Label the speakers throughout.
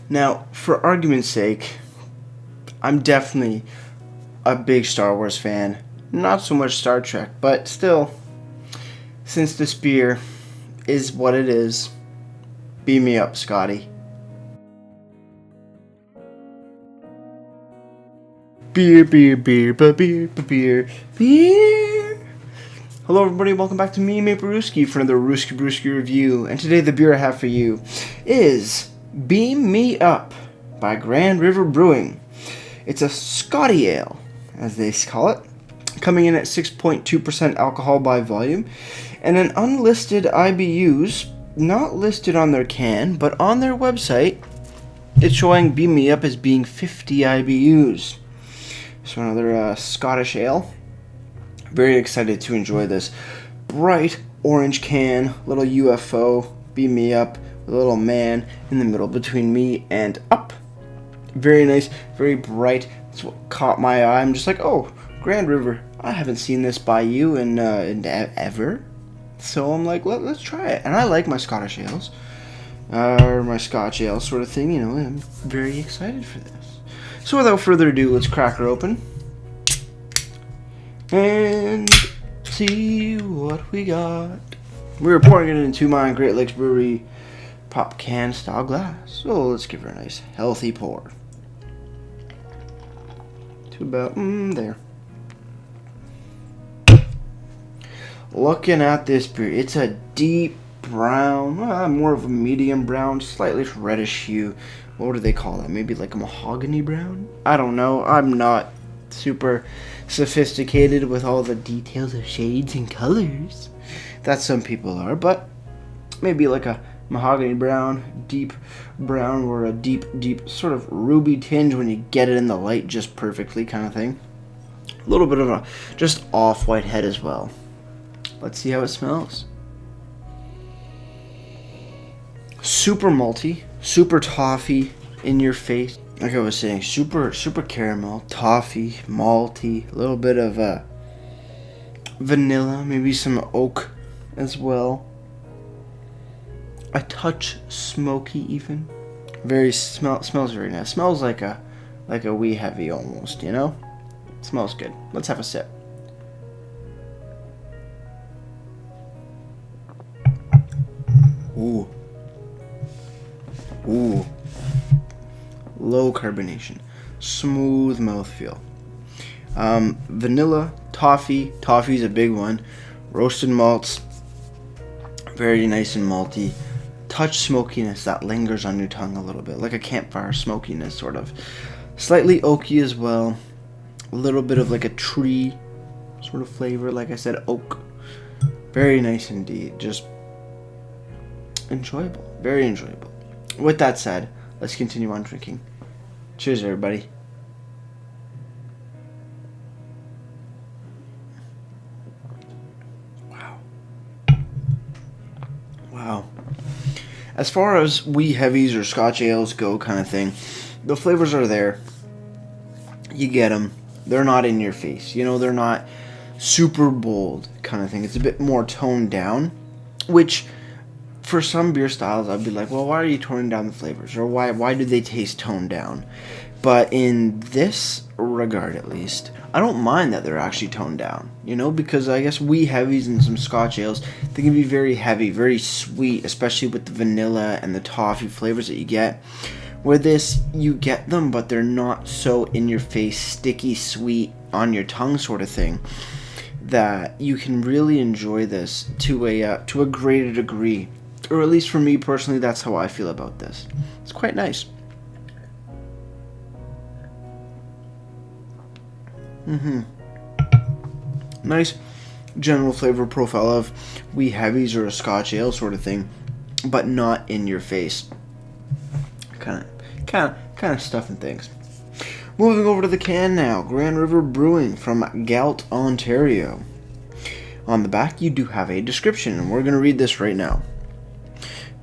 Speaker 1: Now, for argument's sake, I'm definitely a big Star Wars fan. Not so much Star Trek, but still, since this beer is what it is, beam me up, Scotty. Beer, beer, beer, beer, beer, beer. Hello everybody, welcome back to Me UP Scotty for another Rooski Brewski review. And today the beer I have for you is Beam Me Up by Grand River Brewing. It's a Scotty ale, as they call it, coming in at 6.2% alcohol by volume, and an unlisted IBUs, not listed on their can, but on their website, it's showing Beam Me Up as being 50 IBUs. So another Scottish ale. Very excited to enjoy this bright orange can, little UFO, Beam Me Up, a little man in the middle between me and up. Very nice, very bright. That's what caught my eye. I'm just like, oh, Grand River. I haven't seen this by you in ever. So I'm like, let's try it. And I like my Scottish ales, or my Scotch ale sort of thing. You know, I'm very excited for this. So without further ado, let's crack her open and see what we got. We're pouring it into my Great Lakes Brewery pop can style glass. So let's give her a nice healthy pour. To about there. Looking at this beer, it's a deep brown, more of a medium brown, slightly reddish hue. What do they call that? Maybe like a mahogany brown? I don't know. I'm not super sophisticated with all the details of shades and colors that some people are, but maybe like a mahogany brown, deep brown, or a deep sort of ruby tinge when you get it in the light just perfectly kind of thing. A little bit of a just off-white head as well. Let's see how it smells. Super malty, super toffee in your face. Like I was saying, super caramel, toffee, malty, a little bit of vanilla, maybe some oak as well. A touch smoky even. Smells very nice. Smells like a wee heavy almost, you know? It smells good. Let's have a sip. Ooh. Ooh. Low carbonation. Smooth mouthfeel. Vanilla, toffee. Toffee's a big one. Roasted malts. Very nice and malty. Touch smokiness that lingers on your tongue a little bit. Like a campfire smokiness, sort of. Slightly oaky as well. A little bit of like a tree sort of flavor. Like I said, oak. Very nice indeed. Just enjoyable. Very enjoyable. With that said, let's continue on drinking. Cheers, everybody. Wow. Wow. As far as wee heavies or Scotch ales go kind of thing, the flavors are there. You get them. They're not in your face. You know, they're not super bold kind of thing. It's a bit more toned down, which for some beer styles, I'd be like, well, why are you toning down the flavors? Or why do they taste toned down? But in this regard, at least, I don't mind that they're actually toned down. You know, because I guess wee heavies and some Scotch ales, they can be very heavy, very sweet, especially with the vanilla and the toffee flavors that you get. Where this, you get them, but they're not so in-your-face, sticky, sweet, on your tongue sort of thing, that you can really enjoy this to a greater degree. Or at least for me personally, that's how I feel about this. It's quite nice. Nice general flavor profile of wee heavies or a Scotch ale sort of thing, but not in your face. Kind of stuffing things. Moving over to the can now. Grand River Brewing from Galt, Ontario. On the back, you do have a description, and we're going to read this right now.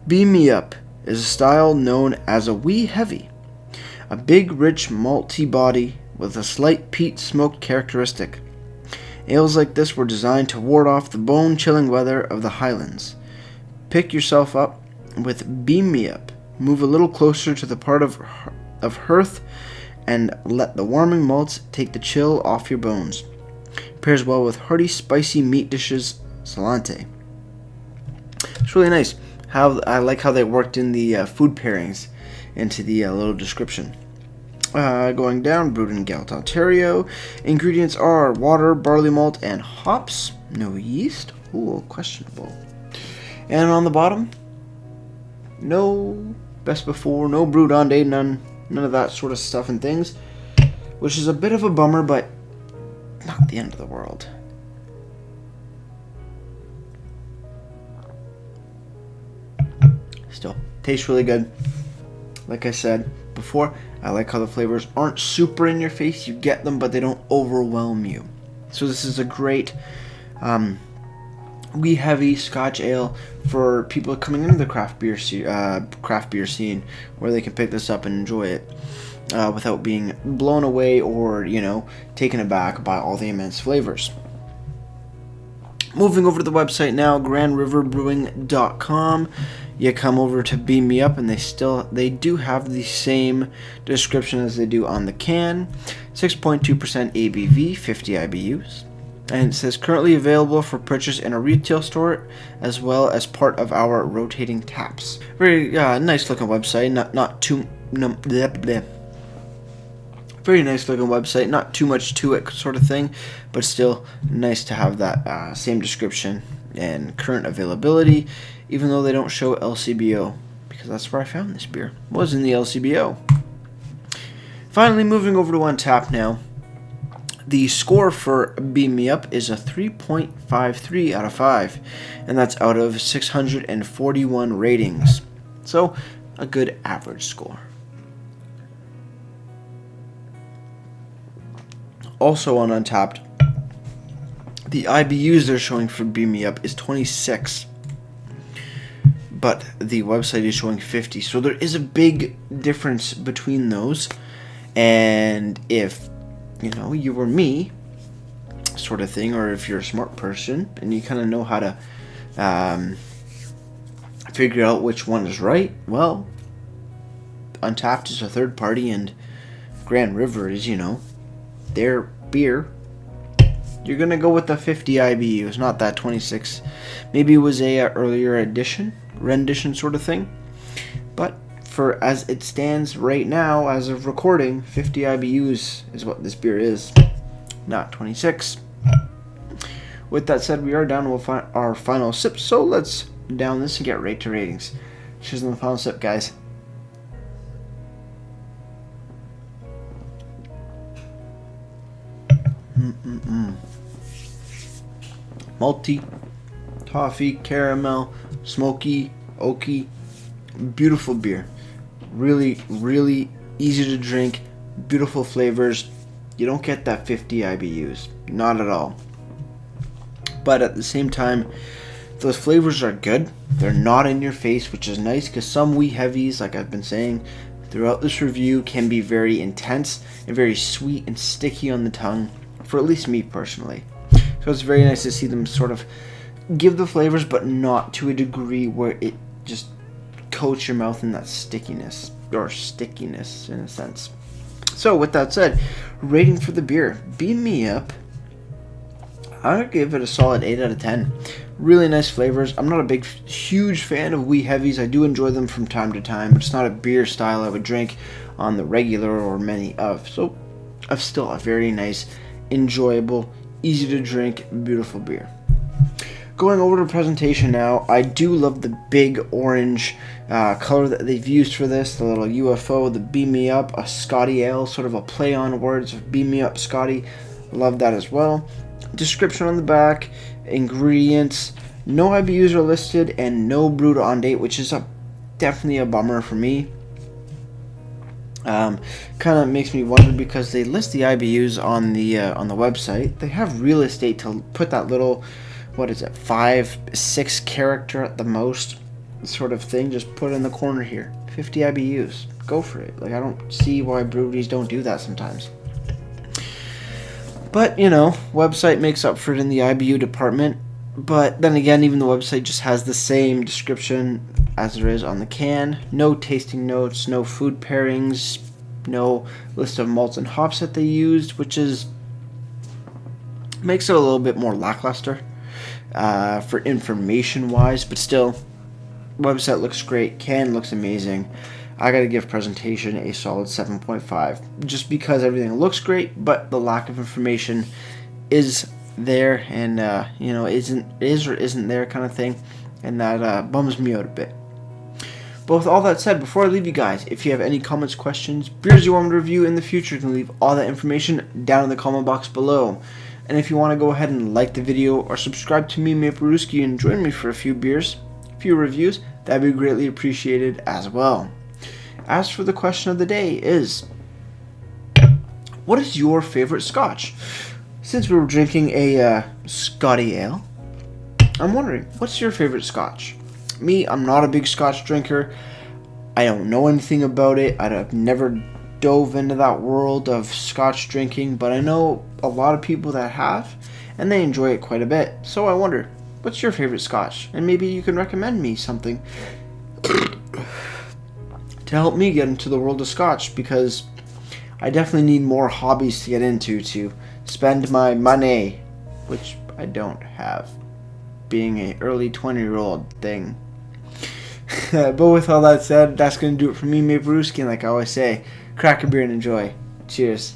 Speaker 1: Beam Me Up is a style known as a wee heavy, a big, rich, malty body with a slight peat smoke characteristic. Ales like this were designed to ward off the bone-chilling weather of the Highlands. Pick yourself up with Beam Me Up Move a little closer to the part of hearth and let the warming malts take the chill off your bones. Pairs well with hearty, spicy meat dishes, salante. It's really nice. I like how they worked in the food pairings into the little description. Going down, brewed in Galt, Ontario. Ingredients are water, barley malt, and hops. No yeast. Ooh, questionable. And on the bottom, no best before, no brewed on day, none of that sort of stuff and things, which is a bit of a bummer, but not the end of the world. Still, tastes really good. Like I said before, I like how the flavors aren't super in your face. You get them, but they don't overwhelm you. So this is a great wee heavy Scotch ale for people coming into the craft beer scene, where they can pick this up and enjoy it without being blown away or, taken aback by all the immense flavors. Moving over to the website now, grandriverbrewing.com. You come over to Beam Me Up, and they do have the same description as they do on the can. 6.2% ABV, 50 IBUs. And it says currently available for purchase in a retail store as well as part of our rotating taps. Very nice looking website. Very nice looking website. Not too much to it sort of thing, but still nice to have that same description and current availability, even though they don't show LCBO, because that's where I found this beer. Was in the LCBO. Finally, moving over to Untappd now. The score for Beam Me Up is a 3.53 out of 5, and that's out of 641 ratings. So, a good average score. Also on Untappd, the IBUs they're showing for Beam Me Up is 26, but the website is showing 50. So there is a big difference between those, and if you were me, sort of thing, or if you're a smart person and you kind of know how to figure out which one is right, well, Untappd is a third party, and Grand River is, their beer. You're gonna go with the 50 IBUs, not that 26. Maybe it was a earlier rendition sort of thing, but for as it stands right now, as of recording, 50 IBUs is what this beer is, not 26. With that said, we are down to our final sip, so let's down this and get right to ratings. Cheers on the final sip, guys. Malty, toffee, caramel, smoky, oaky, beautiful beer. Really, really easy to drink, beautiful flavors. You don't get that 50 IBUs, not at all. But at the same time, those flavors are good. They're not in your face, which is nice, because some wee heavies, like I've been saying throughout this review, can be very intense and very sweet and sticky on the tongue, for at least me personally. So it's very nice to see them sort of give the flavors, but not to a degree where it just coats your mouth in that stickiness in a sense. So with that said, rating for the beer, Beam Me Up, I would give it a solid 8 out of 10. Really nice flavors. I'm not a huge fan of wee heavies. I do enjoy them from time to time, but it's not a beer style I would drink on the regular or many of. So I've still a very nice, enjoyable, easy to drink, beautiful beer. Going over to presentation now, I do love the big orange color that they've used for this, the little UFO, the Beam Me Up, a Scotty ale, sort of a play on words of Beam Me Up Scotty. Love that as well. Description on the back, ingredients, no IBUs are listed, and no brewed on date, which is definitely a bummer for me. Kind of makes me wonder, because they list the IBUs on the website. They have real estate to put that little, 5-6 character at the most sort of thing. Just put it in the corner here. 50 IBUs. Go for it. I don't see why breweries don't do that sometimes. But, website makes up for it in the IBU department. But then again, even the website just has the same description as there is on the can. No tasting notes, no food pairings, no list of malts and hops that they used, which makes it a little bit more lackluster for information wise, but still, website looks great, can looks amazing. I gotta give presentation a solid 7.5, just because everything looks great, but the lack of information is there, and is or isn't there kind of thing, and that bums me out a bit. But with all that said, before I leave you guys, if you have any comments, questions, beers you want me to review in the future, you can leave all that information down in the comment box below. And if you want to go ahead and like the video or subscribe to Me Maple Brewski and join me for a few beers, a few reviews, that'd be greatly appreciated as well. As for the question of the day is, what is your favorite Scotch? Since we were drinking a Scotty ale, I'm wondering, what's your favorite Scotch? Me, I'm not a big Scotch drinker. I don't know anything about it. I've never dove into that world of Scotch drinking, but I know a lot of people that have, and they enjoy it quite a bit. So I wonder, what's your favorite Scotch? And maybe you can recommend me something to help me get into the world of Scotch, because I definitely need more hobbies to get into to spend my money, which I don't have, being an early 20-year-old thing. But with all that said, that's going to do it for me, Maple Brewski, and like I always say, crack a beer and enjoy. Cheers.